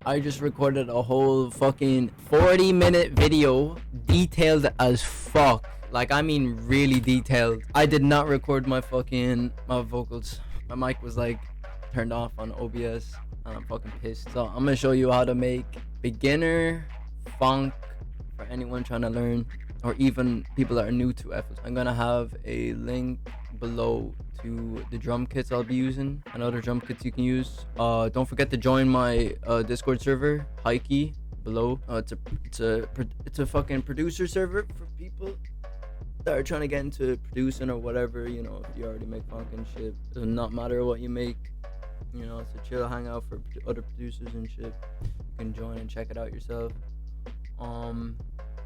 I just recorded a whole fucking 40-minute video, detailed as fuck. Like, I mean really detailed. I did not record my vocals. My mic was like turned off on OBS and I'm fucking pissed. So I'm gonna show you how to make beginner Phonk for anyone trying to learn, or even people that are new to FL. I'm gonna have a link below to the drum kits I'll be using and other drum kits you can use. Don't forget to join my Discord server, Hikey, below. It's a fucking producer server for people that are trying to get into producing or whatever. You know, if you already make funk and shit, it does not matter what you make. You know, it's a chill hangout for other producers and shit. You can join and check it out yourself.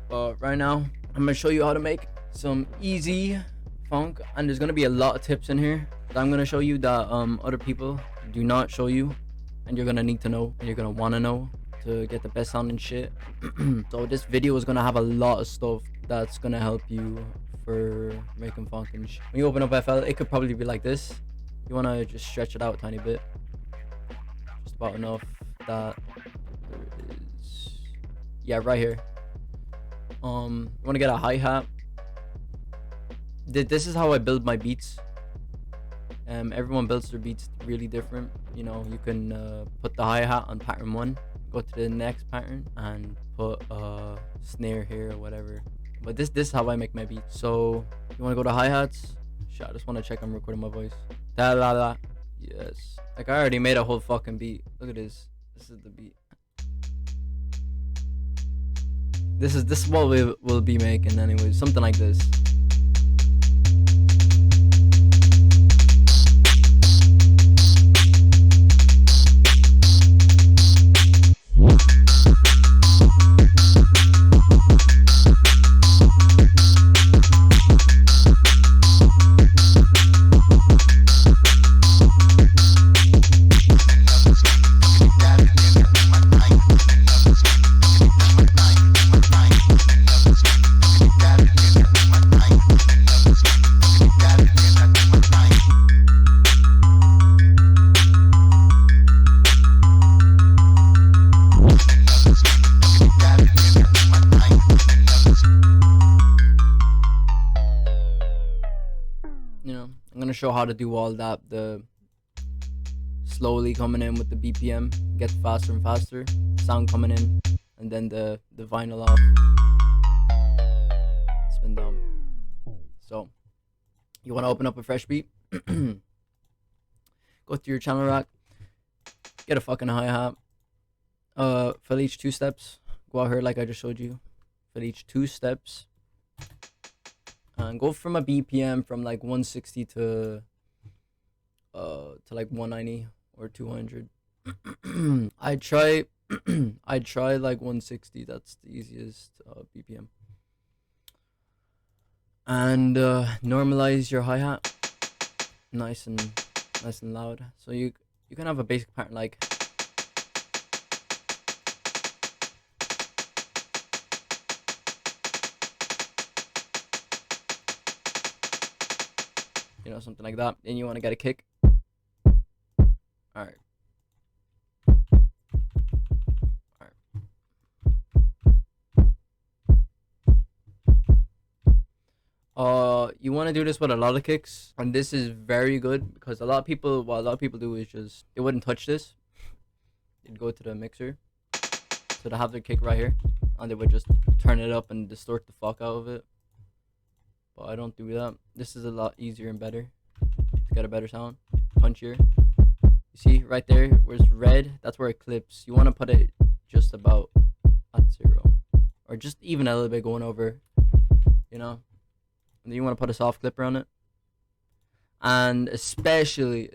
But right now I'm gonna show you how to make some easy funk, and there's gonna be a lot of tips in here that I'm gonna show you that other people do not show you, and you're gonna need to know, and you're gonna want to know to get the best sounding shit. So this video is gonna have a lot of stuff that's gonna help you for making funk and shit. When you open up FL, it could probably be like this. You want to just stretch it out a tiny bit, just about enough that there is, yeah, right here. You want to get a hi-hat. This is how I build my beats. Everyone builds their beats really different. You know, you can put the hi-hat on pattern 1, go to the next pattern and put a snare here or whatever. But this is how I make my beats. So you want to go to hi-hats. Shit, I just want to check I'm recording my voice. Da la la. Yes. Like, I already made a whole fucking beat. Look at this. This is the beat. This is what we will be making anyways. Something like this. You know, I'm gonna show how to do all that, the slowly coming in with the BPM, get faster and faster, sound coming in, and then the vinyl off, spin down. So you want to open up a fresh beat, go through your channel rack, get a fucking hi-hat, fill each 2 steps, go out here like I just showed you, fill each 2 steps, and go from a BPM from like 160 to like 190 or 200. I'd try like 160. That's the easiest BPM. And normalize your hi-hat nice and loud. So you can have a basic pattern like, you know, something like that. And you want to get a kick. Alright. You want to do this with a lot of kicks, and this is very good because what a lot of people do is just, they wouldn't touch this. They'd go to the mixer, so they have their kick right here, and they would just turn it up and distort the fuck out of it. But I don't do that. This is a lot easier and better to get a better sound, punchier. You see right there where it's red, that's where it clips. You want to put it just about at 0, or just even a little bit going over, you know. And then you want to put a soft clip around it, and especially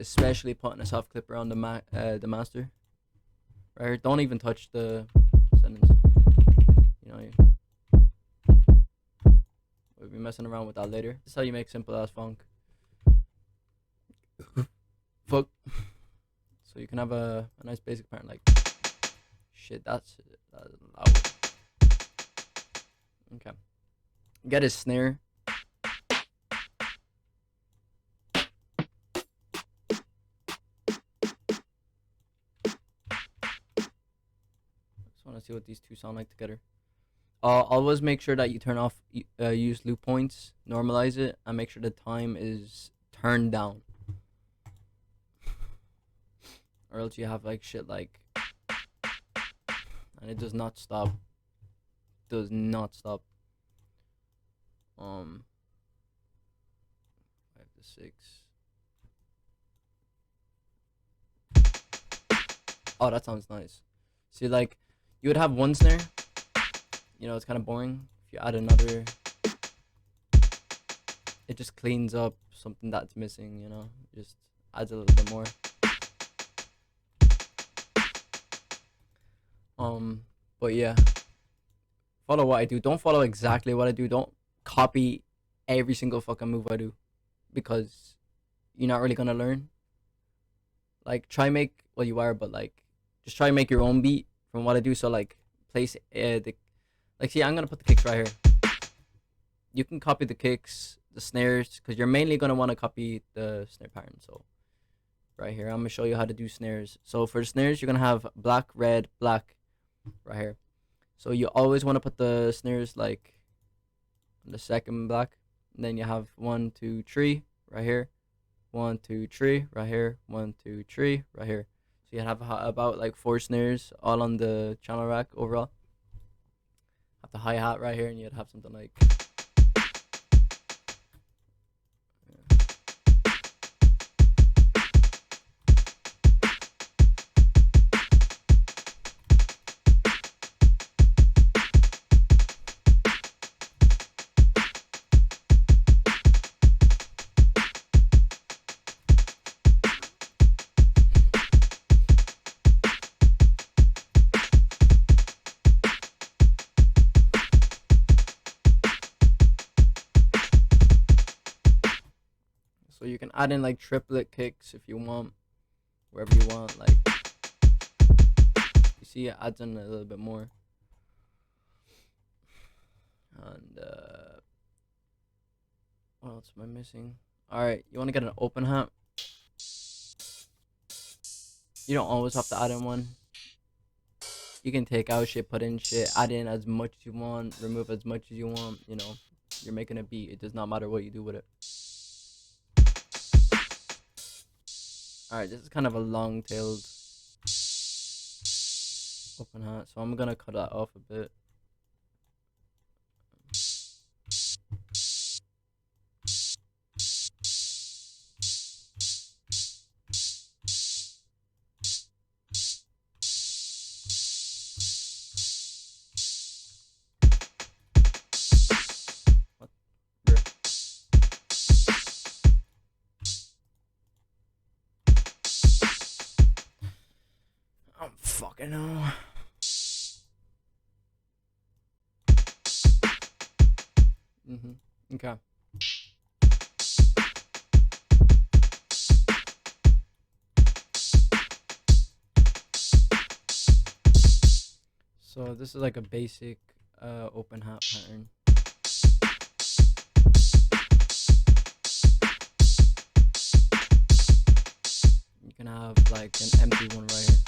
putting a soft clip around the master. Right here. Don't even touch the sentence. You know, we'll be messing around with that later. This is how you make simple ass funk. Fuck. So you can have a nice basic pattern like, shit, that's loud. Okay. Get his snare. want to see what these two sound like together. Always make sure that you turn off use loop points, normalize it, and make sure the time is turned down. Or else you have like shit like, and it does not stop. Does not stop. 5 to 6. Oh, that sounds nice. See, like, you would have one snare. You know, it's kind of boring. If you add another, it just cleans up something that's missing, you know? It just adds a little bit more. But yeah. Follow what I do. Don't follow exactly what I do. Don't copy every single fucking move I do. Because you're not really gonna learn. Like, try make, well, you are, but like, just try and make your own beat from what I do. So like, place like, see, I'm gonna put the kicks right here. You can copy the kicks, the snares, because you're mainly gonna want to copy the snare pattern. So right here, I'm gonna show you how to do snares. So for snares, you're gonna have black, red, black right here. So you always want to put the snares like on the second black, and then you have 1, 2, 3 right here, 1, 2, 3 right here, 1, 2, 3 right here. So you have about like 4 snares all on the channel rack overall. Have the hi-hat right here, and you'd have something like, so you can add in like triplet kicks if you want, wherever you want. Like, you see, it adds in a little bit more. And what else am I missing? Alright, you want to get an open hat. You don't always have to add in one. You can take out shit, put in shit, add in as much as you want, remove as much as you want. You know, you're making a beat. It does not matter what you do with it. Alright, this is kind of a long-tailed open hat, so I'm gonna cut that off a bit. Oh, fucking hell. Okay. So this is like a basic open hat pattern. You can have like an empty one right here.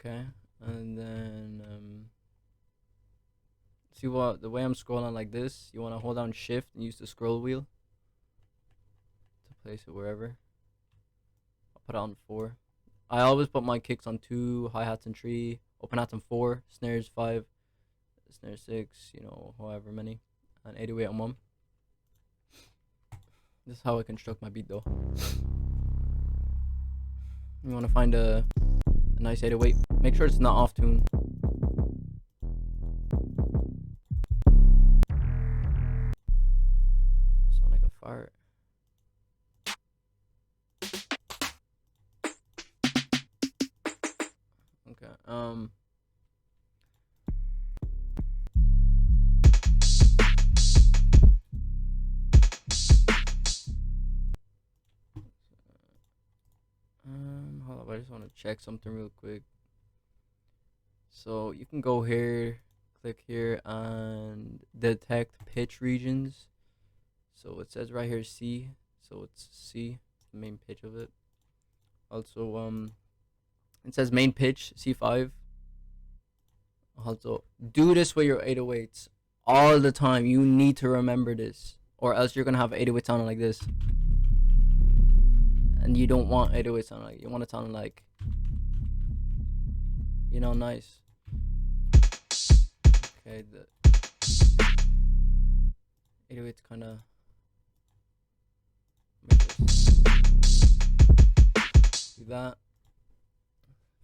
Okay, and then see what the way I'm scrolling like this, you want to hold down shift and use the scroll wheel to place it wherever. I'll put it on 4. I always put my kicks on 2, hi-hats on 3, open hats on 4, snares 5, snare 6, you know, however many, and 808 on 1. This is how I construct my beat though. You want to find a nice 808. Make sure it's not off tune. That sound like a fart. Okay. Hold up. I just want to check something real quick. So you can go here, click here, and detect pitch regions. So it says right here C, so it's C, the main pitch of it. Also it says main pitch C5. Also do this with your 808s all the time. You need to remember this, or else you're gonna have 808 sounding like this, and you don't want 808 sounding like, you want it sounding like, you know, nice. Okay, the 808's kind of, do that.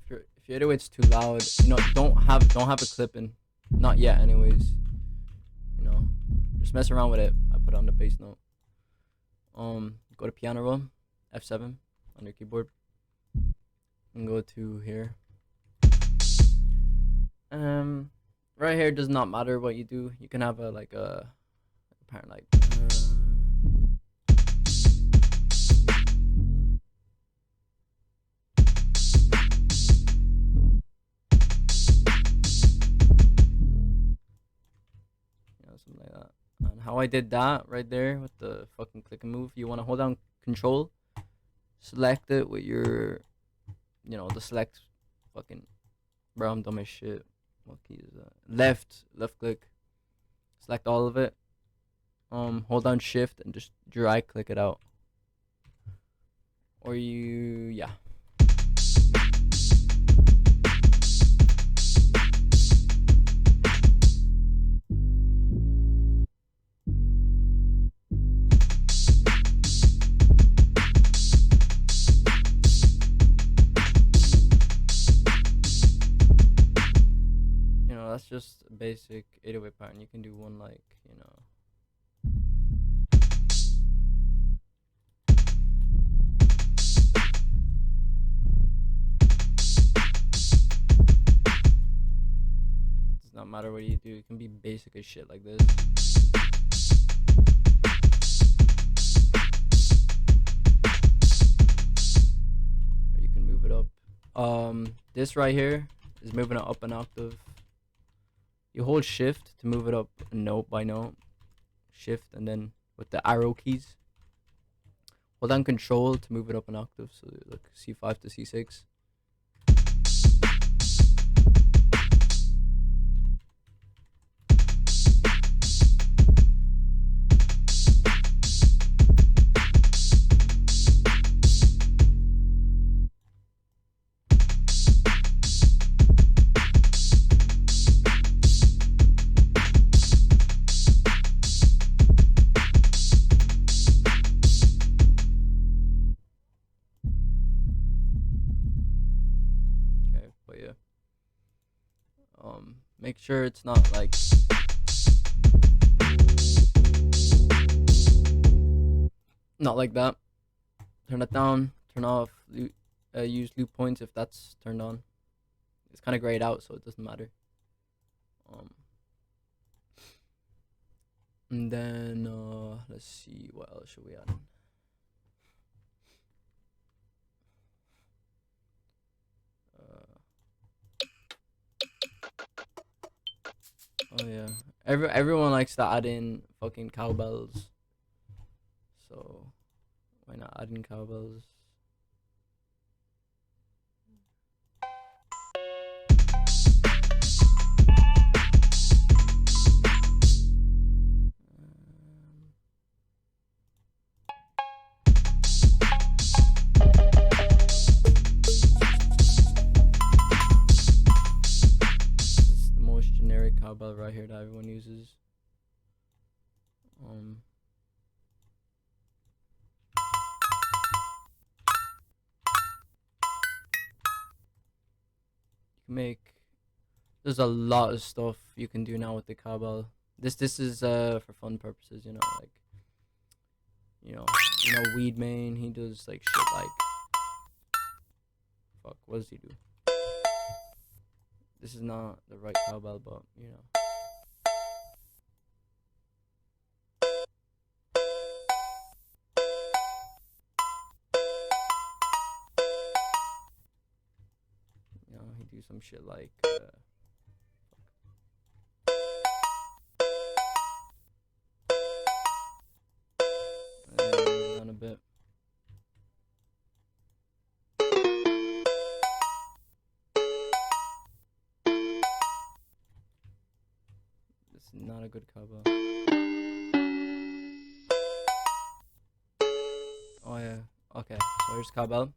If your 808's too loud, you know, don't have it clipping, not yet anyways, you know, just mess around with it. I put it on the bass note. Go to piano roll, F7 on your keyboard, and go to here. Right here does not matter what you do. You can have a like a apparent like something like that. And how I did that right there with the fucking click and move, you want to hold down control, select it with your, you know, the select fucking, bro, I'm dumb as shit. What key is that? Left click, select all of it, hold down shift and just drag click it out, or you, yeah. That's just a basic 808 pattern. You can do one like, you know. It does not matter what you do. It can be basic as shit like this. Or you can move it up. This right here is moving it up an octave. You hold shift to move it up note by note. Shift, and then with the arrow keys, hold down control to move it up an octave. So like C5 to C6. Make sure it's not like that. Turn it down, turn off, use loop points if that's turned on. It's kind of grayed out, so it doesn't matter. And then let's see, what else should we add? Oh yeah, everyone likes to add in fucking cowbells, so why not add in cowbells? Cowbell right here that everyone uses. You can make, there's a lot of stuff you can do now with the cowbell. This is for fun purposes, you know, like you know Weed Main, he does like shit like, fuck, what does he do? This is not the right cowbell, but you know. You know, he do some shit like bit. This is not a good cowbell. Oh yeah. Okay. So here's cowbell.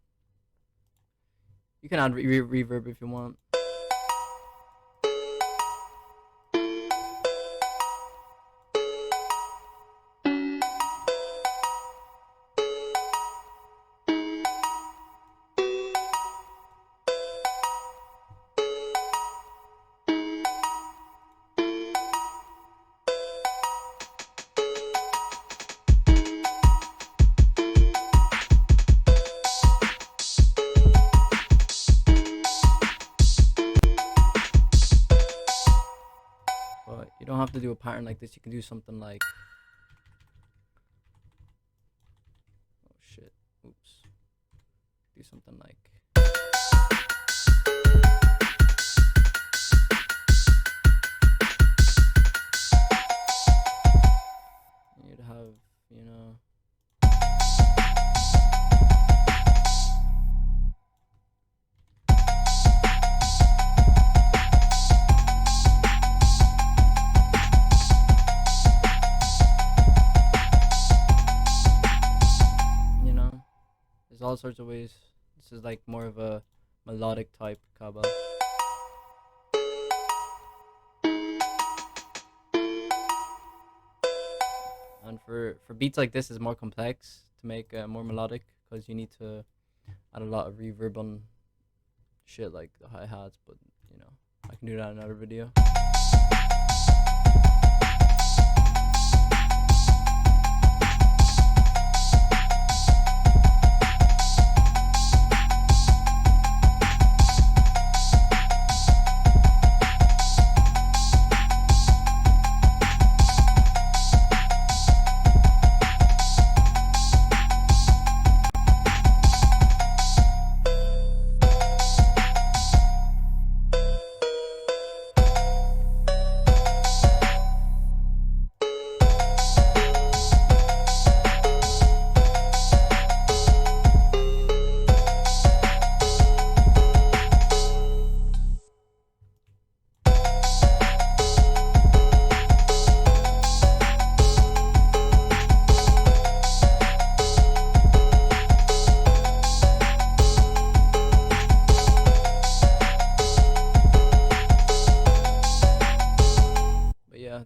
You can add reverb if you want. You don't have to do a pattern like this. You can do something like, oh shit, oops, do something like, you'd have, you know, there's all sorts of ways. This is like more of a melodic type cowbell. And for beats like this, is more complex to make more melodic, because you need to add a lot of reverb on shit like the hi-hats, but you know, I can do that in another video.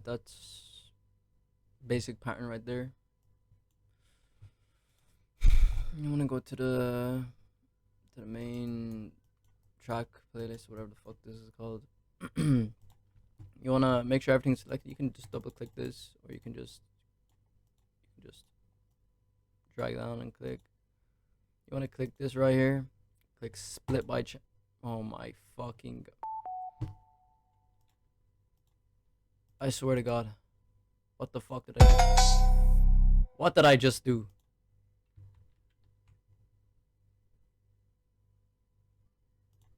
That's basic pattern right there. You want to go to the main track playlist, whatever the fuck this is called. You want to make sure everything's selected. You can just double click this, or you can just drag down and click. You want to click this right here, click split by oh my fucking god. I swear to God. What the fuck did I do? What did I just do?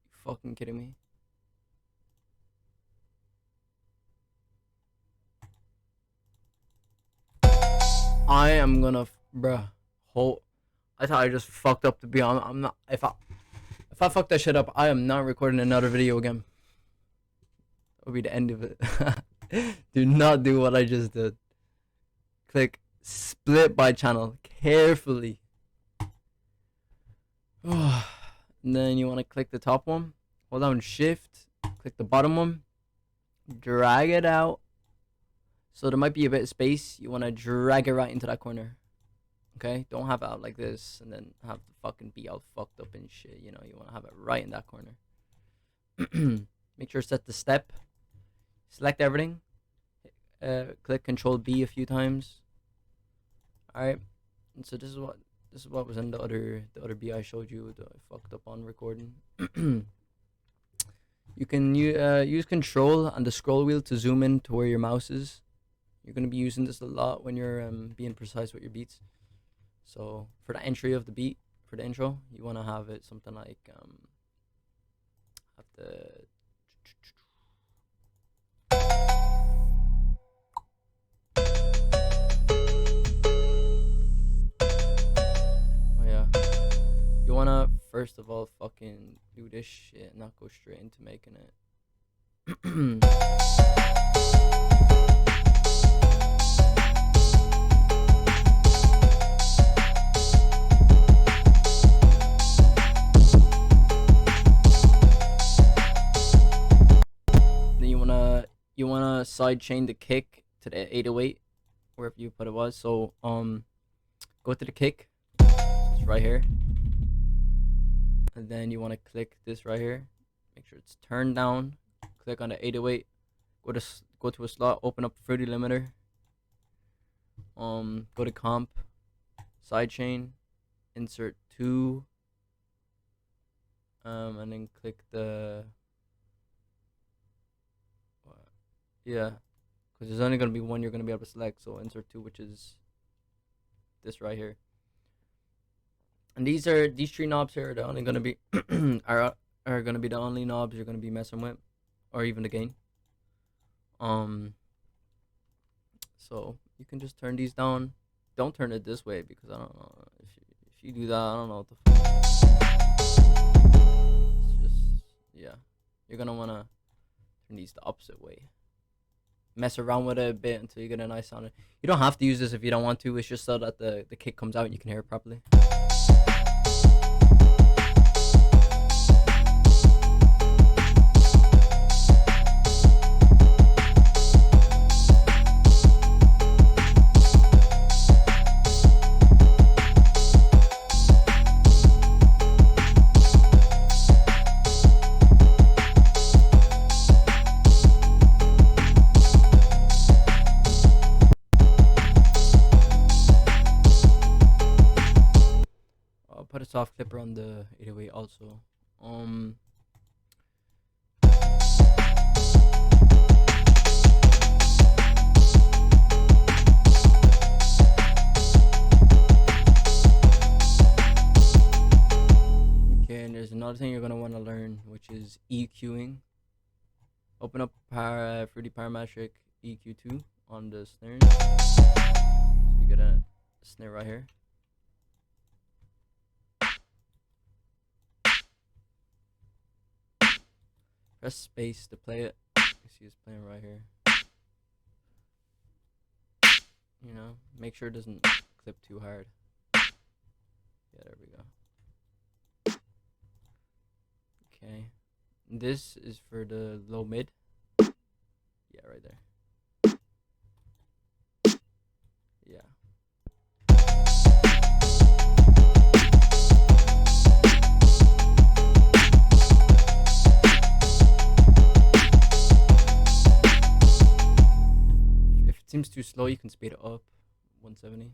You fucking kidding me? I am gonna, bruh. I thought I just fucked up, to be honest. I'm not. If I fuck that shit up, I am not recording another video again. That'll be the end of it. Do not do what I just did. Click split by channel carefully. And then you want to click the top one, hold down shift, click the bottom one, drag it out. So there might be a bit of space. You want to drag it right into that corner. Okay, don't have it out like this and then have the fucking beat all fucked up and shit. You know, you want to have it right in that corner. Make sure to set the step. Select everything. Click Control B a few times. All right. And so this is what was in the other beat I showed you that I fucked up on recording. You can use Control and the scroll wheel to zoom in to where your mouse is. You're gonna be using this a lot when you're being precise with your beats. So for the entry of the beat, for the intro, you want to have it something like have the first of all fucking do this shit, not go straight into making it. Then you wanna side chain the kick to the 808 wherever you put it was. So go to the kick, it's right here, and then you want to click this right here, make sure it's turned down, click on the 808, go to a slot, open up Fruity Limiter, go to comp, sidechain, insert 2, and then click the yeah, because there's only going to be one you're going to be able to select, so insert 2, which is this right here. And these 3 knobs here are the only going to be are going to be the only knobs you're going to be messing with, or even the gain. So you can just turn these down. Don't turn it this way, because I don't know if you do that, I don't know what the it's just, yeah, you're gonna want to turn these the opposite way. Mess around with it a bit until you get a nice sound. You don't have to use this if you don't want to. It's just so that the kick comes out and you can hear it properly. Put a soft clipper on the 808 also. Okay, and there's another thing you're gonna want to learn, which is EQing. Open up Fruity Parametric EQ2 on the snares. So you get a snare right here. Press space to play it. You see it's playing right here. You know, make sure it doesn't clip too hard. Yeah, there we go. Okay. This is for the low mid. Yeah, right there. Yeah. 'If it seems too slow, you can speed it up. 170.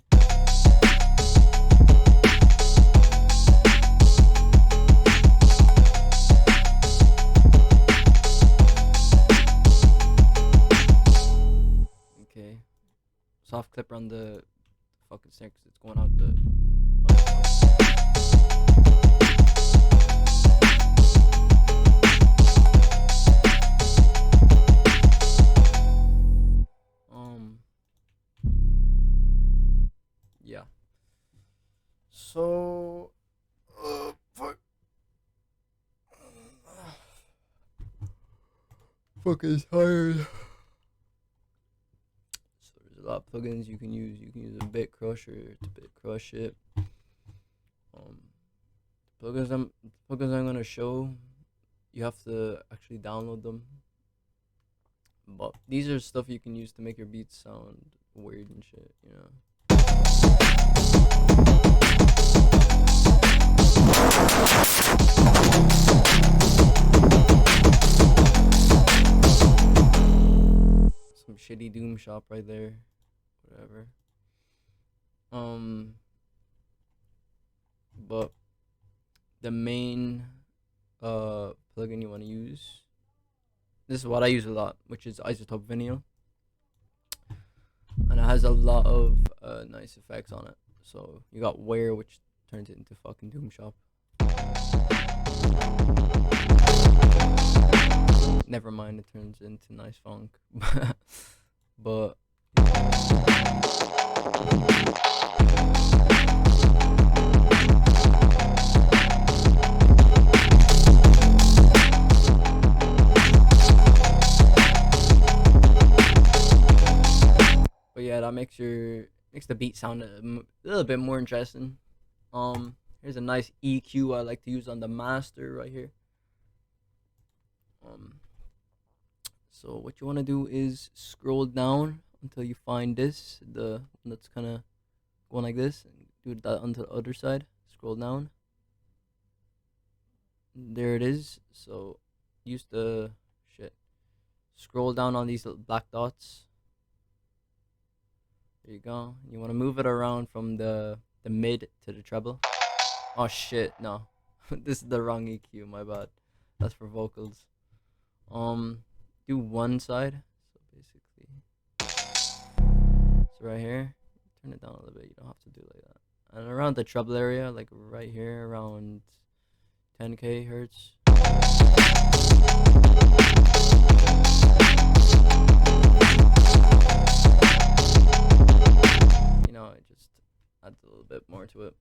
Okay. Soft clipper on the fucking snare because it's going out the. Yeah. So, fuck. Fucking tired. So there's a lot of plugins you can use. You can use a bit crusher to bit crush it. Plugins I'm gonna show, you have to actually download them. But these are stuff you can use to make your beats sound weird and shit, you know. Some shitty Doom shop right there. Whatever. But the main plugin you want to use, this is what I use a lot, which is Isotope Vinyl, and it has a lot of nice effects on it. So you got Wear, which turns it into fucking Doom Shop. Never mind, it turns into nice Phonk. But makes the beat sound a little bit more interesting. Here's a nice EQ I like to use on the master right here. So what you want to do is scroll down until you find this, the one that's kind of going like this, and do that onto the other side. Scroll down. There it is. So use the scroll down on these little black dots. There you go. You want to move it around from the mid to the treble. Oh shit, no. This is the wrong EQ, my bad. That's for vocals. Do one side. So basically, so right here, turn it down a little bit. You don't have to do like that. And around the treble area, like right here, around 10k hertz. You know, it just adds a little bit more to it.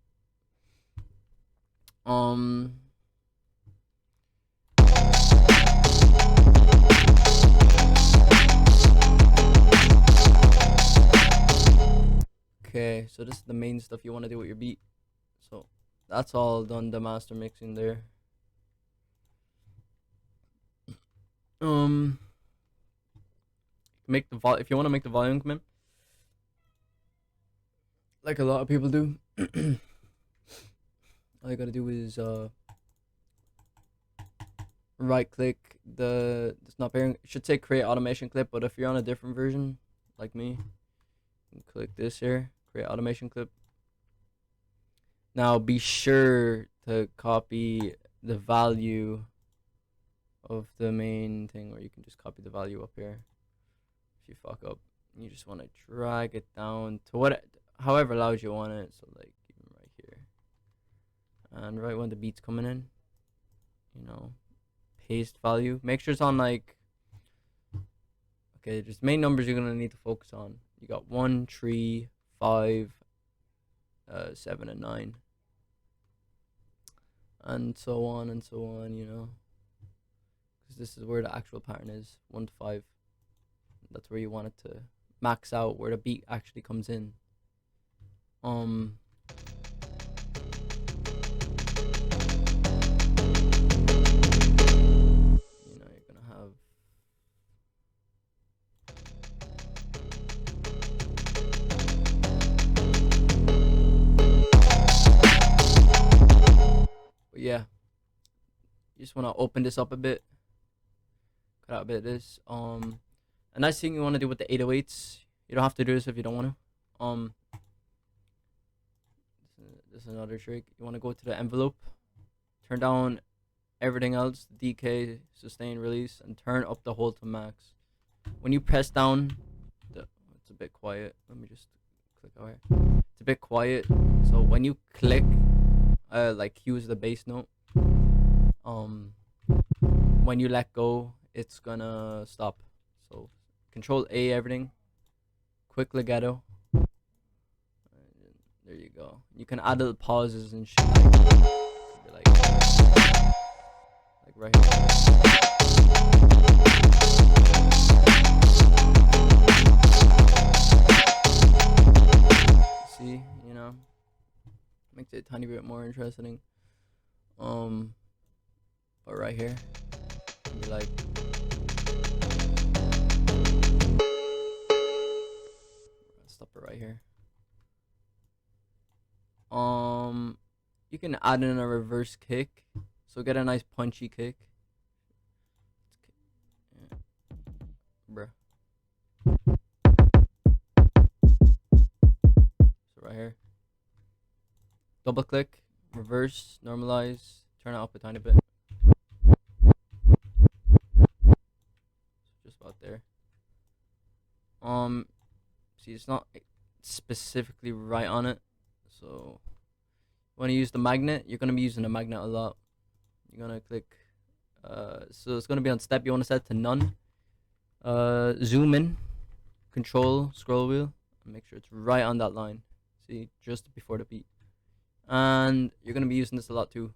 Okay, so this is the main stuff you want to do with your beat. So that's all done, the master mixing there. Make the if you want to make the volume come in, like a lot of people do. All you gotta do is right click it's not pairing. It should say create automation clip, but if you're on a different version like me, click this here, create automation clip. Now be sure to copy the value of the main thing, or you can just copy the value up here. If you fuck up, you just want to drag it down to however loud you want it. So like even right here, and right when the beat's coming in, you know, paste value. Make sure it's on like, okay, just main numbers you're gonna need to focus on. You got 1, 3, 5, 7, and 9, and so on and so on. You know, because this is where the actual pattern is, 1 to 5. That's where you want it to max out, where the beat actually comes in. You know, you're gonna have but yeah, you just want to open this up a bit, cut out a bit of this. A nice thing you want to do with the 808s, you don't have to do this if you don't want to. This is another trick. You want to go to the envelope, turn down everything else, decay, sustain, release, and turn up the whole to max. When you press down, it's a bit quiet. Let me just click out here. It's a bit quiet. So when you click, like use the bass note, when you let go, it's gonna stop. So Control A everything, quick legato. There you go. You can add little pauses and shit. Like right here. See, you know, makes it a tiny bit more interesting. But right here, be like. Stop it right here. You can add in a reverse kick, so get a nice punchy kick. Yeah. Bruh. So right here, double click, reverse, normalize, turn it up a tiny bit. Just about there. See, it's not specifically right on it, so when you use the magnet, you're gonna be using the magnet a lot. You're gonna click, so it's gonna be on step. You want to set it to none. Zoom in, control scroll wheel, and make sure it's right on that line. See, just before the beat, and you're gonna be using this a lot too.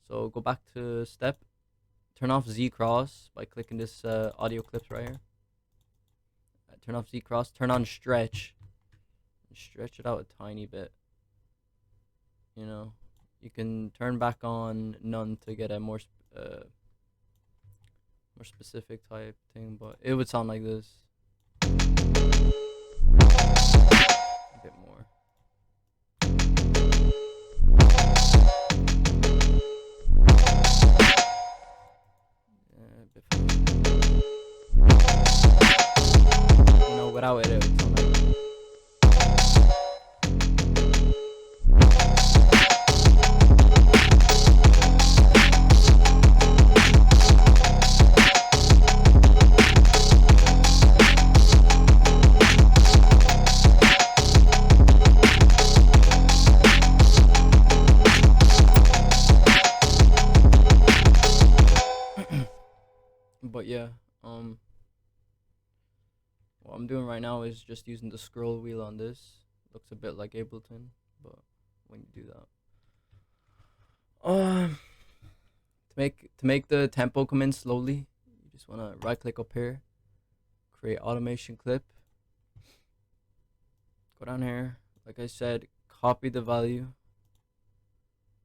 So go back to step, turn off Z cross by clicking this audio clips right here. Turn off Z cross, turn on stretch. stretch it out a tiny bit. You know, you can turn back on none to get a more specific type thing, but it would sound like this. A bit more. Yeah, a bit faster. You know, without it, it would sound like this. But yeah, what I'm doing right now is just using the scroll wheel on this. Looks a bit like Ableton, but when you do that, to make the tempo come in slowly, you just wanna right click up here, create automation clip, go down here, like I said, copy the value,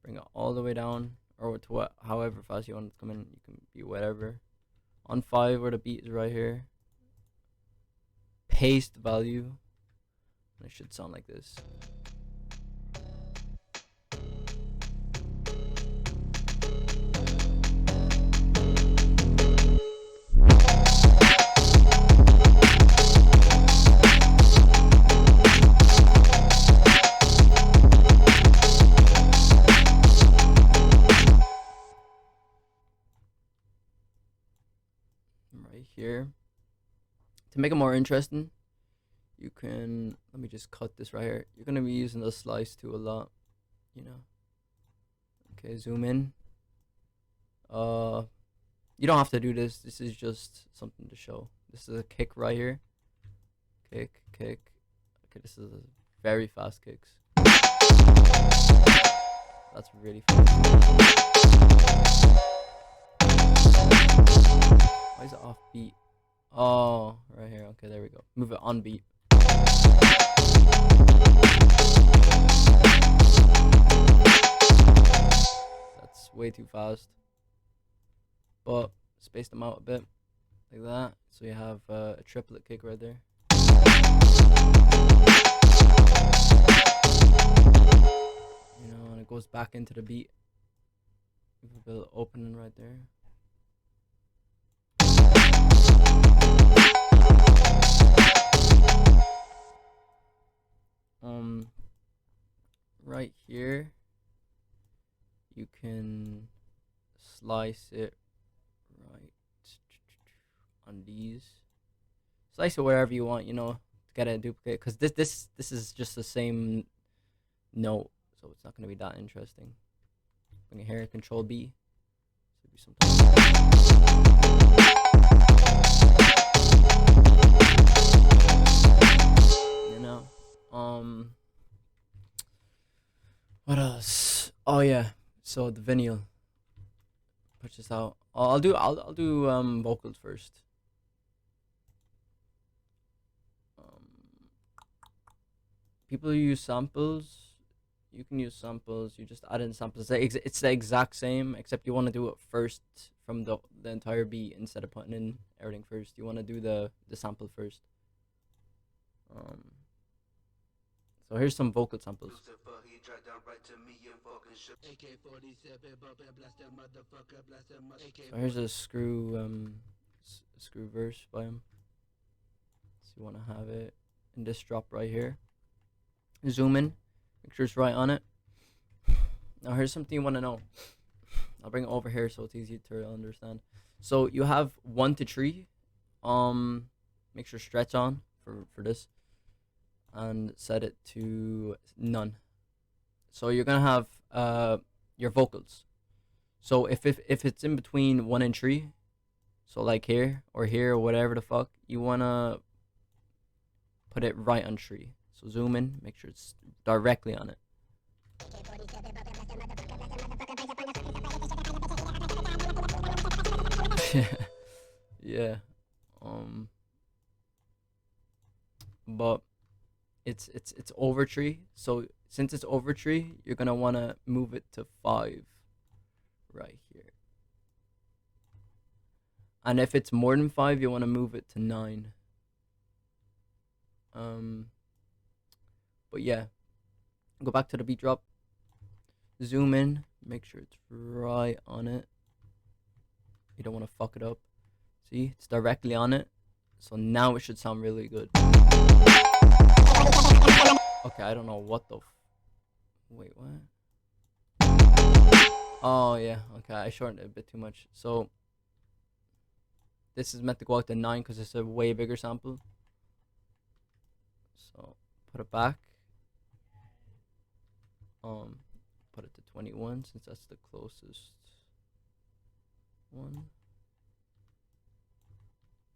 bring it all the way down, or to however fast you want it to come in. You can be whatever. On 5 where the beat is right here, paste value, and it should sound like this. Right here. To make it more interesting, you can, let me just cut this right here. You're gonna be using the slice tool a lot, you know. Okay, zoom in. You don't have to do this. This is just something to show. This is a kick right here. Kick. Okay, this is a very fast kicks. That's really fast. Why is it off beat? Oh, right here. Okay, there we go. Move it on beat. That's way too fast. But space them out a bit, like that. So you have a triplet kick right there. You know, and it goes back into the beat. Give a bit of opening right there. Right here, you can slice it right on these. Slice it wherever you want, you know, to get a duplicate. Because this is just the same note, so it's not gonna be that interesting. Bring it here, Control B. You know, what else? Oh yeah, so the vinyl. Put this out. I'll do vocals first. People who use samples, you can use samples. You just add in samples. It's the exact same, except you want to do it first from the entire beat instead of putting in everything first. You want to do the sample first. So here's some vocal samples. So here's a screw verse by him. So you want to have it in this drop right here. Zoom in, make sure it's right on it. Now here's something you want to know. I'll bring it over here so it's easy to understand. So you have 1 to 3. Make sure stretch on for this, and set it to none. So you're gonna have your vocals. So if it's in between 1 and 3, so like here or whatever the fuck, you wanna put it right on 3. So zoom in, make sure it's directly on it. Yeah. But it's over tree. So since it's over tree, you're gonna wanna move it to 5 right here. And if it's more than 5, you wanna move it to 9. But yeah, go back to the beat drop, zoom in, make sure it's right on it. You don't want to fuck it up. See, it's directly on it. So now it should sound really good. Okay, I don't know what the wait, what? Oh yeah, okay, I shortened it a bit too much. So this is meant to go out to 9 because it's a way bigger sample. So put it back. Put it to 21 since that's the closest one.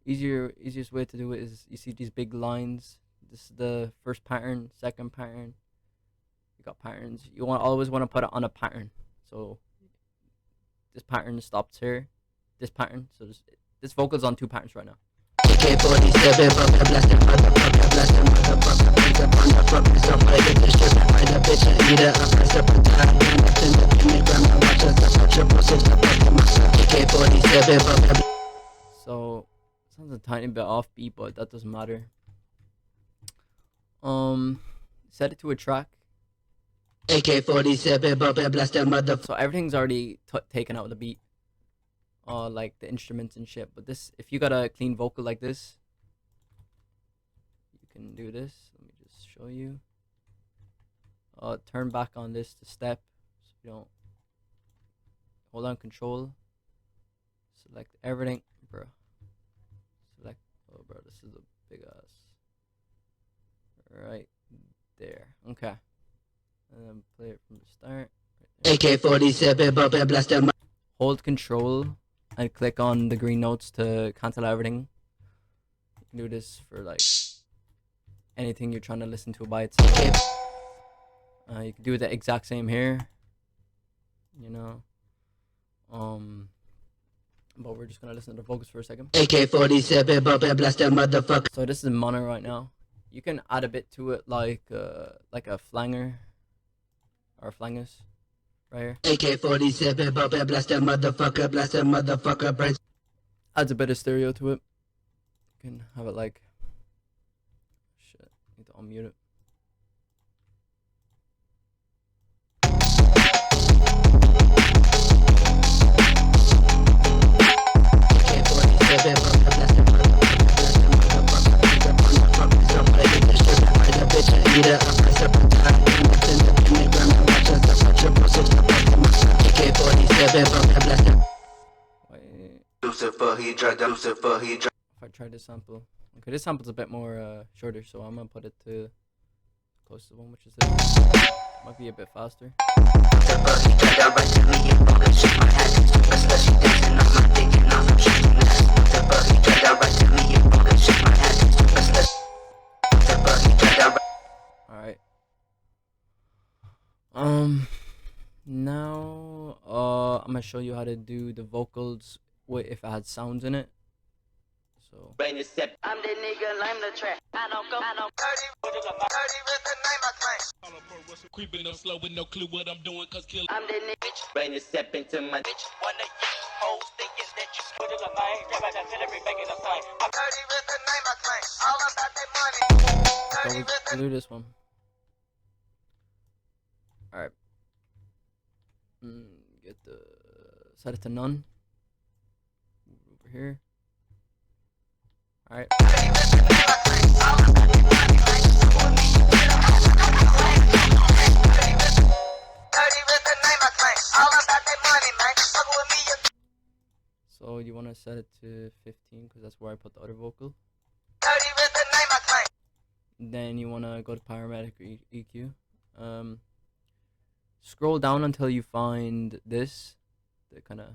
Easiest way to do it is, you see these big lines. This is the first pattern, second pattern. You got patterns. You always want to put it on a pattern. So this pattern stops here. This pattern. So this vocal's on 2 patterns right now. So sounds a tiny bit offbeat, but that doesn't matter. Set it to a track. AK-47, blast that mother. So everything's already taken out of the beat. Like the instruments and shit. But this, if you got a clean vocal like this, you can do this. Let me just show you. Turn back on this to step, so you don't. Hold on Control. Select everything, bro. Select. Oh, bro, this is a big ass. Right there. Okay. And then play it from the start. Right AK-47, blast them. Hold Control and click on the green notes to cancel everything. You can do this for like anything you're trying to listen to by itself. You can do the exact same here, you know. But we're just gonna listen to the vocals for a second. AK-47, blast that motherfucker. So this is mono right now. You can add a bit to it, like a flanger or flangus. Right here. AK-47, blast that motherfucker, brains. Adds a bit of stereo to it. You can have it like, shit, need to unmute it. If I try this sample, okay, this sample's a bit more shorter, so I'm gonna put it to close to one, which is this. Might be a bit faster. All right. Now I'm gonna show you how to do the vocals if it had sounds in it. So I'm the nigga, I'm the track. I don't go. Creeping up slow with no clue what I'm doing, cause kill. I'm the nigga. Brain is step into my bitch. One of you hoes thinking that you put it up my grab that every making a fight. I'm dirty with the name I claim. All about that money. We'll do this one. Alright. Get the set it to none. Over here. Alright. So you want to set it to 15 because that's where I put the other vocal. Then you want to go to parametric EQ. Scroll down until you find this, the kind of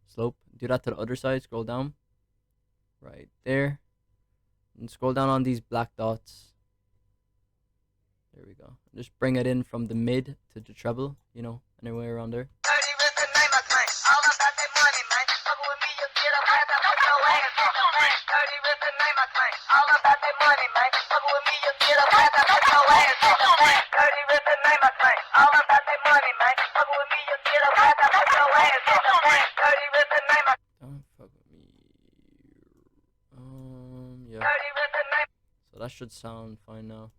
slope. Do that to the other side. Scroll down. Right there. And scroll down on these black dots. There we go. Just bring it in from the mid to the treble, you know, anywhere around there. Yeah. So that should sound fine now.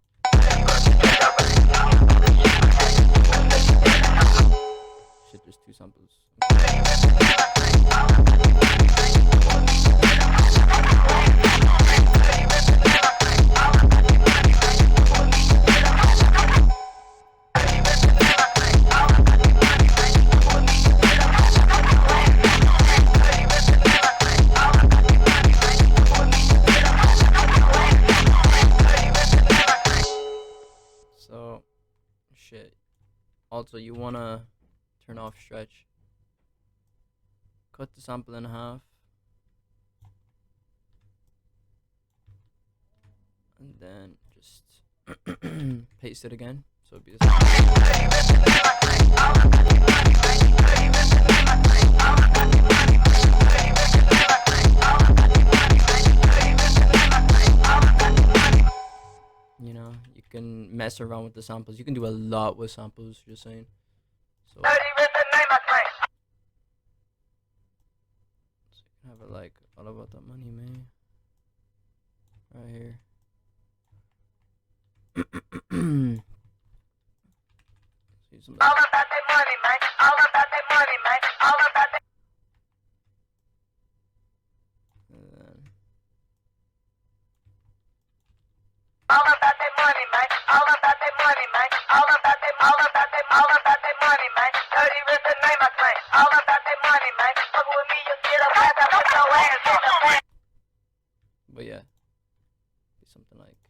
Shit, there's 2 samples. So, shit. Also, you wanna turn off stretch. Cut the sample in half. And then just paste it again. So it'd be the you know, you can mess around with the samples. You can do a lot with samples, just saying. So you can have it like all about that money, man. Right here. All about that money, man. All about that money, man. All about that. All about that money, man. All about that money, man. All about that, all about that, all about that money, man. Dirty with the name I claim. All about that money, man. Fuck with me, you get up, I put your ass in the fan. But yeah, be something like.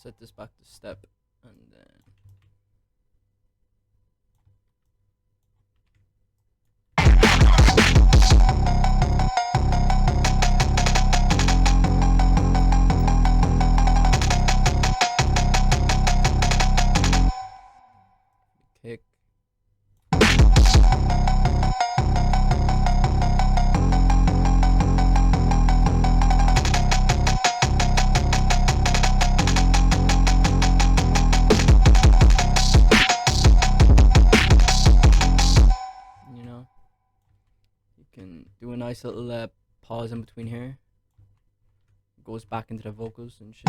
Set this back to step and then kick. Do a nice little pause in between here. Goes back into the vocals and shit.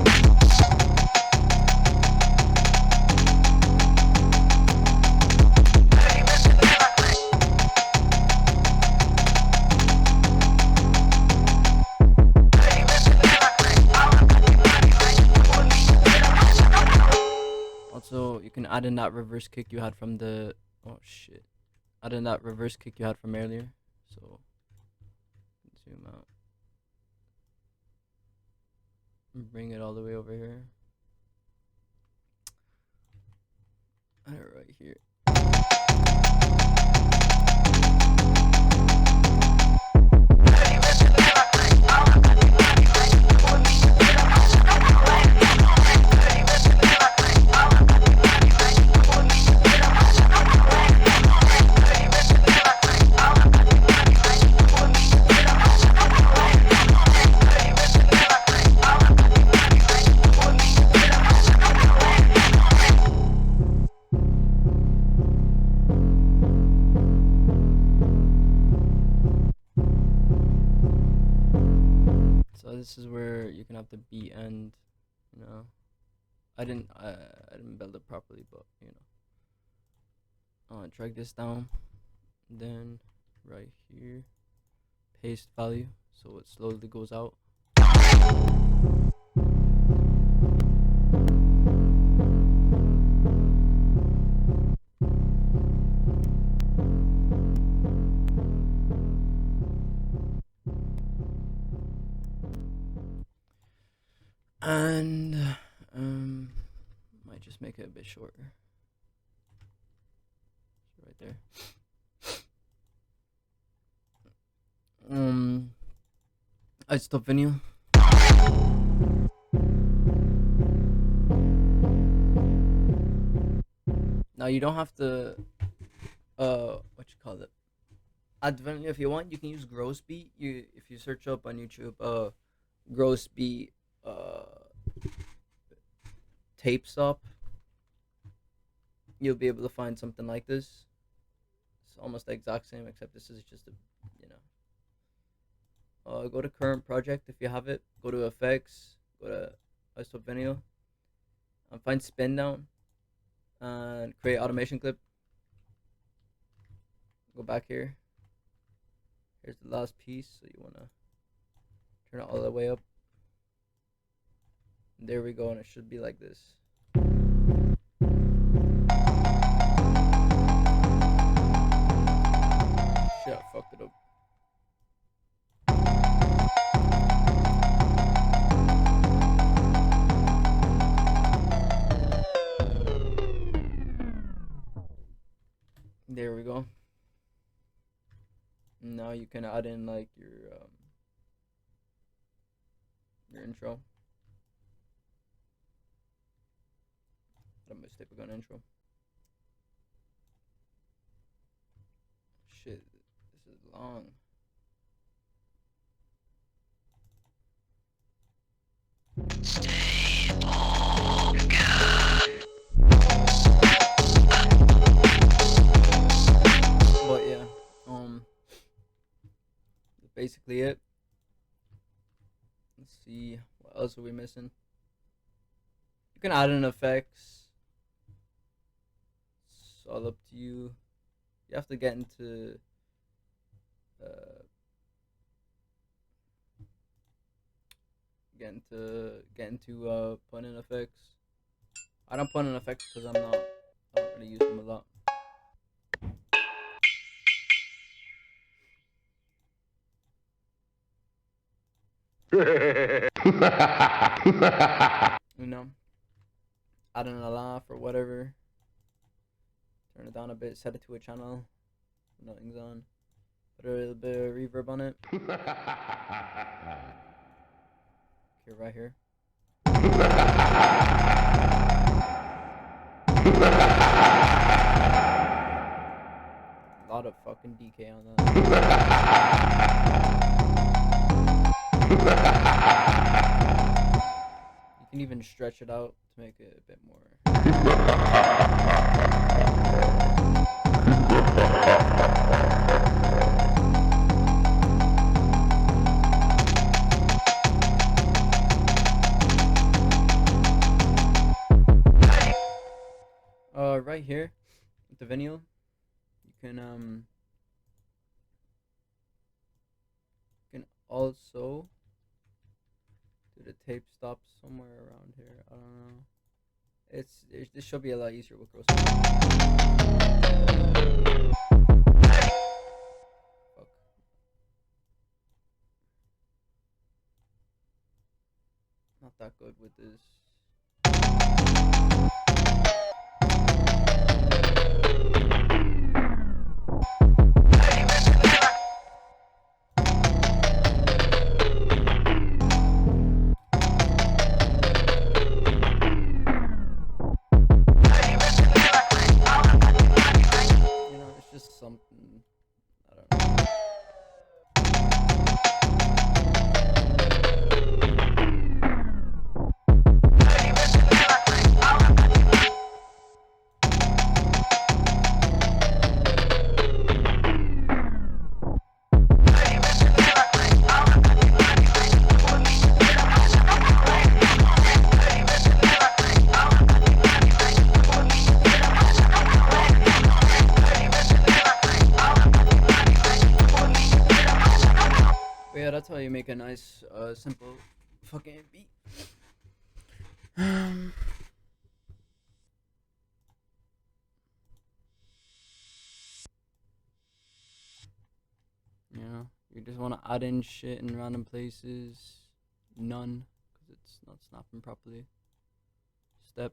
Also, you can add in that reverse kick you had from the add in that reverse kick you had from earlier. So zoom out and bring it all the way over here. Add it right here. This is where you can have the beat end, you know. I didn't build it properly, but you know. Drag this down, then right here, paste value, so it slowly goes out. just make it a bit shorter. Right there. I stop video. Now you don't have to what you call it, add venue. If you want, you can use gross beat. If you search up on YouTube gross beat tape stop, you'll be able to find something like this. It's almost the exact same, except this is just a, you know, go to current project if you have it, go to effects, go to iStop video, and find spin down and create automation clip. Go back here. Here's the last piece, so you want to turn it all the way up. And there we go, and it should be like this. Shit, I fucked it up. There we go. Now you can add in like your intro. What a mistake we got an intro. Shit, this is long. But yeah, that's basically it. Let's see, what else are we missing? You can add in effects. It's all up to you. You have to get into putting in effects. I don't put in effects because I don't really use them a lot. You know, adding a laugh or whatever. Turn it down a bit, set it to a channel. Nothing's on. Put a little bit of reverb on it. Okay, right here. A lot of fucking DK on that. You can even stretch it out to make it a bit more. Right here with the vinyl, you can also do the tape stop somewhere around here. I don't know. This should be a lot easier with gross. Fuck. Not that good with this. Something, I don't know. Yeah, that's how you make a nice, simple fucking beat. You know, you just want to add in shit in random places. None, because it's not snapping properly. Step.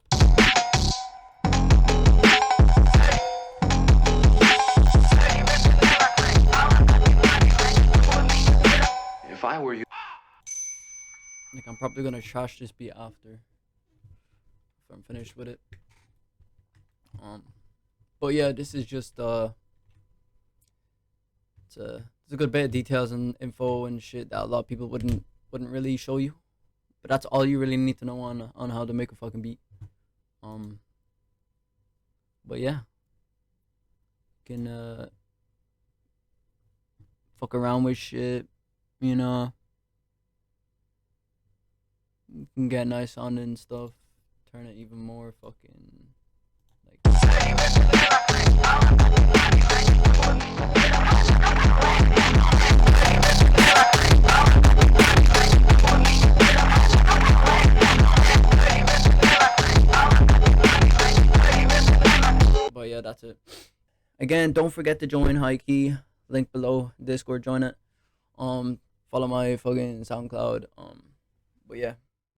probably gonna trash this beat after if I'm finished with it. But yeah, this is just it's a good bit of details and info and shit that a lot of people wouldn't really show you. But that's all you really need to know on how to make a fucking beat. But yeah, you can fuck around with shit, you know. You can get nice on it and stuff. Turn it even more fucking like. But yeah, that's it. Again, don't forget to join High Key. Link below. Discord, join it. Follow my fucking SoundCloud. But yeah.